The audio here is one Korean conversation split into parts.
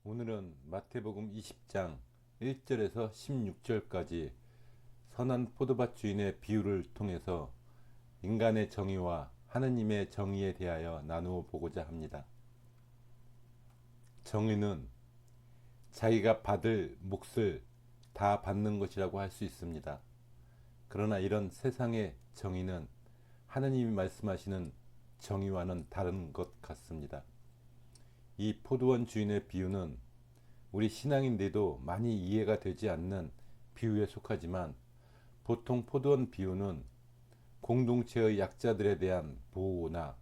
오늘은 마태복음 20장 1절에서 16절까지 선한 포도밭 주인의 비유를 통해서 인간의 정의와 하느님의 정의에 대하여 나누어 보고자 합니다. 정의는 자기가 받을 몫을 다 받는 것이라고 할 수 있습니다. 그러나 이런 세상의 정의는 하느님이 말씀하시는 정의와는 다른 것 같습니다. 이 포도원 주인의 비유는 우리 신앙인들도 많이 이해가 되지 않는 비유에 속하지만, 보통 포도원 비유는 공동체의 약자들에 대한 보호나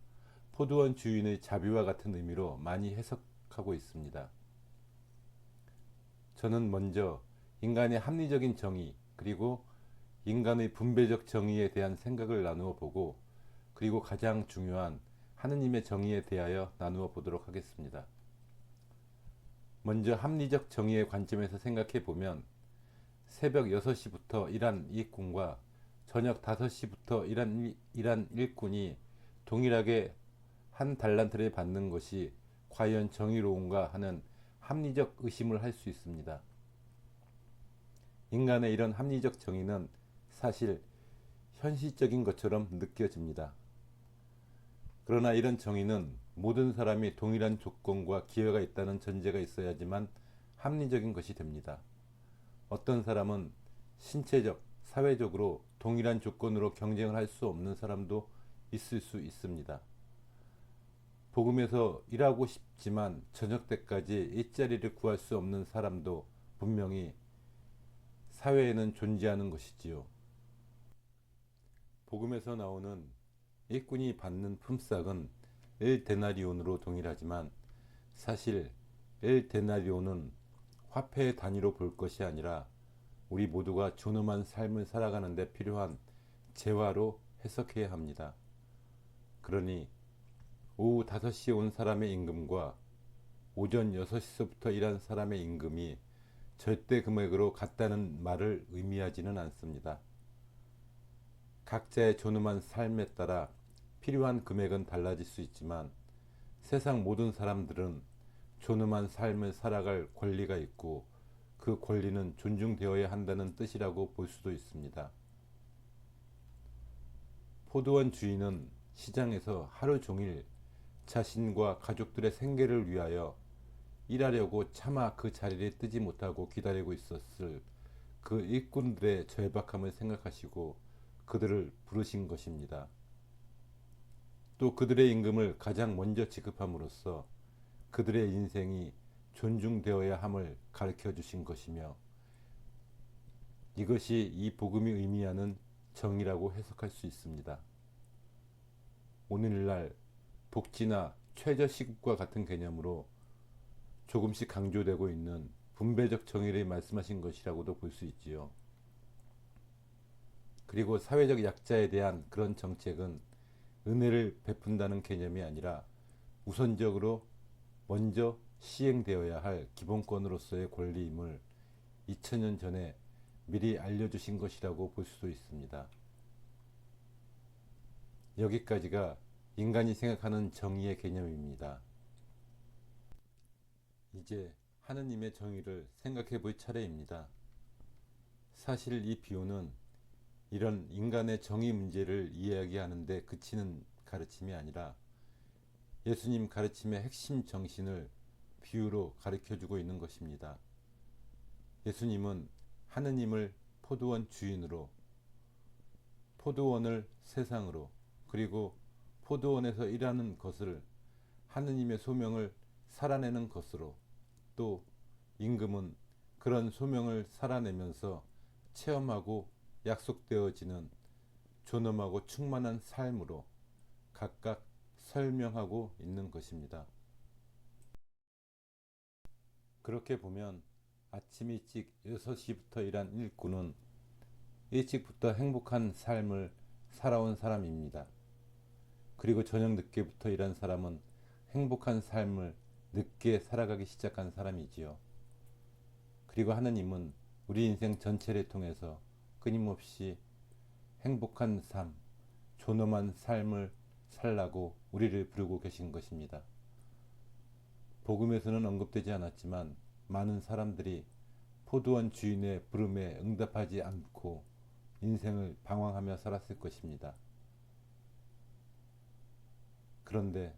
포도원 주인의 자비와 같은 의미로 많이 해석하고 있습니다. 저는 먼저 인간의 합리적인 정의, 그리고 인간의 분배적 정의에 대한 생각을 나누어 보고, 그리고 가장 중요한 하느님의 정의에 대하여 나누어 보도록 하겠습니다. 먼저 합리적 정의의 관점에서 생각해 보면, 새벽 6시부터 일한 일꾼과 저녁 5시부터 일한 일꾼이 동일하게 한 달란트를 받는 것이 과연 정의로운가 하는 합리적 의심을 할 수 있습니다. 인간의 이런 합리적 정의는 사실 현실적인 것처럼 느껴집니다. 그러나 이런 정의는 모든 사람이 동일한 조건과 기회가 있다는 전제가 있어야지만 합리적인 것이 됩니다. 어떤 사람은 신체적, 사회적으로 동일한 조건으로 경쟁을 할 수 없는 사람도 있을 수 있습니다. 복음에서 일하고 싶지만 저녁 때까지 일자리를 구할 수 없는 사람도 분명히 사회에는 존재하는 것이지요. 복음에서 나오는 일꾼이 받는 품삯은 1데나리온으로 동일하지만, 사실 1데나리온은 화폐의 단위로 볼 것이 아니라 우리 모두가 존엄한 삶을 살아가는 데 필요한 재화로 해석해야 합니다. 그러니 오후 5시에 온 사람의 임금과 오전 6시부터 일한 사람의 임금이 절대 금액으로 같다는 말을 의미하지는 않습니다. 각자의 존엄한 삶에 따라 필요한 금액은 달라질 수 있지만, 세상 모든 사람들은 존엄한 삶을 살아갈 권리가 있고, 그 권리는 존중되어야 한다는 뜻이라고 볼 수도 있습니다. 포도원 주인은 시장에서 하루 종일 자신과 가족들의 생계를 위하여 일하려고 차마 그 자리를 뜨지 못하고 기다리고 있었을 그 일꾼들의 절박함을 생각하시고 그들을 부르신 것입니다. 또 그들의 임금을 가장 먼저 지급함으로써 그들의 인생이 존중되어야 함을 가르쳐 주신 것이며, 이것이 이 복음이 의미하는 정의라고 해석할 수 있습니다. 오늘날 복지나 최저시급과 같은 개념으로 조금씩 강조되고 있는 분배적 정의를 말씀하신 것이라고도 볼 수 있지요. 그리고 사회적 약자에 대한 그런 정책은 은혜를 베푼다는 개념이 아니라 우선적으로 먼저 시행되어야 할 기본권으로서의 권리임을 2000년 전에 미리 알려주신 것이라고 볼 수도 있습니다. 여기까지가 인간이 생각하는 정의의 개념입니다. 이제 하느님의 정의를 생각해 볼 차례입니다. 사실 이 비유는 이런 인간의 정의 문제를 이야기하는 데 그치는 가르침이 아니라 예수님 가르침의 핵심 정신을 비유로 가르쳐주고 있는 것입니다. 예수님은 하느님을 포도원 주인으로, 포도원을 세상으로, 그리고 포도원에서 일하는 것을 하느님의 소명을 살아내는 것으로, 또 임금은 그런 소명을 살아내면서 체험하고 약속되어지는 존엄하고 충만한 삶으로 각각 설명하고 있는 것입니다. 그렇게 보면 아침 일찍 6시부터 일한 일꾼은 일찍부터 행복한 삶을 살아온 사람입니다. 그리고 저녁 늦게부터 일한 사람은 행복한 삶을 늦게 살아가기 시작한 사람이지요. 그리고 하느님은 우리 인생 전체를 통해서 끊임없이 행복한 삶, 존엄한 삶을 살라고 우리를 부르고 계신 것입니다. 복음에서는 언급되지 않았지만 많은 사람들이 포도원 주인의 부름에 응답하지 않고 인생을 방황하며 살았을 것입니다. 그런데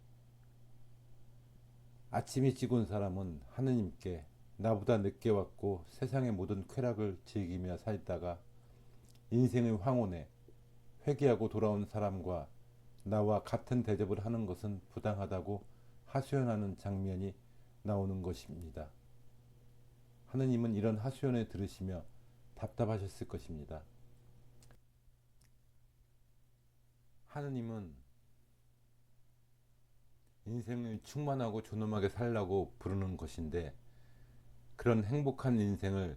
아침 일찍 온 사람은 하느님께 나보다 늦게 왔고 세상의 모든 쾌락을 즐기며 살다가 인생의 황혼에 회개하고 돌아온 사람과 나와 같은 대접을 하는 것은 부당하다고 하소연하는 장면이 나오는 것입니다. 하느님은 이런 하소연을 들으시며 답답하셨을 것입니다. 하느님은 인생을 충만하고 존엄하게 살라고 부르는 것인데 그런 행복한 인생을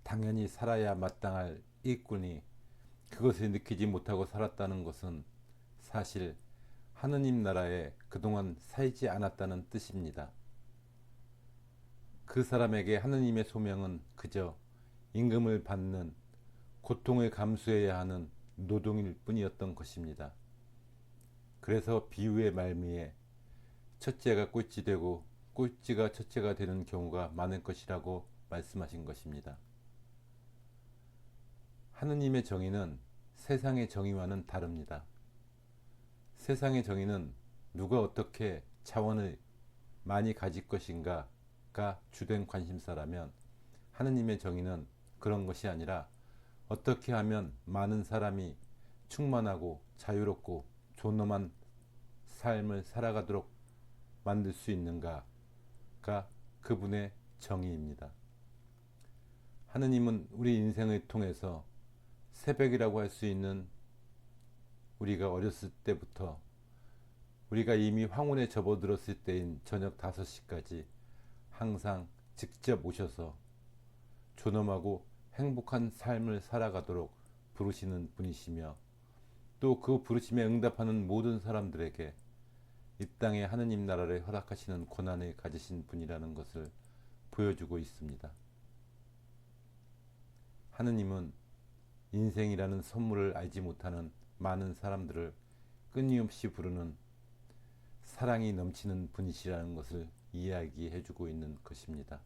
당연히 살아야 마땅할 일꾼이 그것을 느끼지 못하고 살았다는 것은 사실 하느님 나라에 그동안 살지 않았다는 뜻입니다. 그 사람에게 하느님의 소명은 그저 임금을 받는 고통을 감수해야 하는 노동일 뿐이었던 것입니다. 그래서 비유의 말미에 첫째가 꼴찌 되고 꼴찌가 첫째가 되는 경우가 많을 것이라고 말씀하신 것입니다. 하느님의 정의는 세상의 정의와는 다릅니다. 세상의 정의는 누가 어떻게 자원을 많이 가질 것인가가 주된 관심사라면 하느님의 정의는 그런 것이 아니라 어떻게 하면 많은 사람이 충만하고 자유롭고 존엄한 삶을 살아가도록 만들 수 있는가가 그분의 정의입니다. 하느님은 우리 인생을 통해서 새벽이라고 할 수 있는 우리가 어렸을 때부터 우리가 이미 황혼에 접어들었을 때인 저녁 5시까지 항상 직접 오셔서 존엄하고 행복한 삶을 살아가도록 부르시는 분이시며 또 그 부르심에 응답하는 모든 사람들에게 이 땅에 하느님 나라를 허락하시는 권한을 가지신 분이라는 것을 보여주고 있습니다. 하느님은 인생이라는 선물을 알지 못하는 많은 사람들을 끊임없이 부르는 사랑이 넘치는 분이시라는 것을 이야기해주고 있는 것입니다.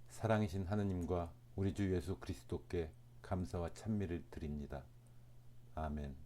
사랑이신 하느님과 우리 주 예수 그리스도께 감사와 찬미를 드립니다. 아멘.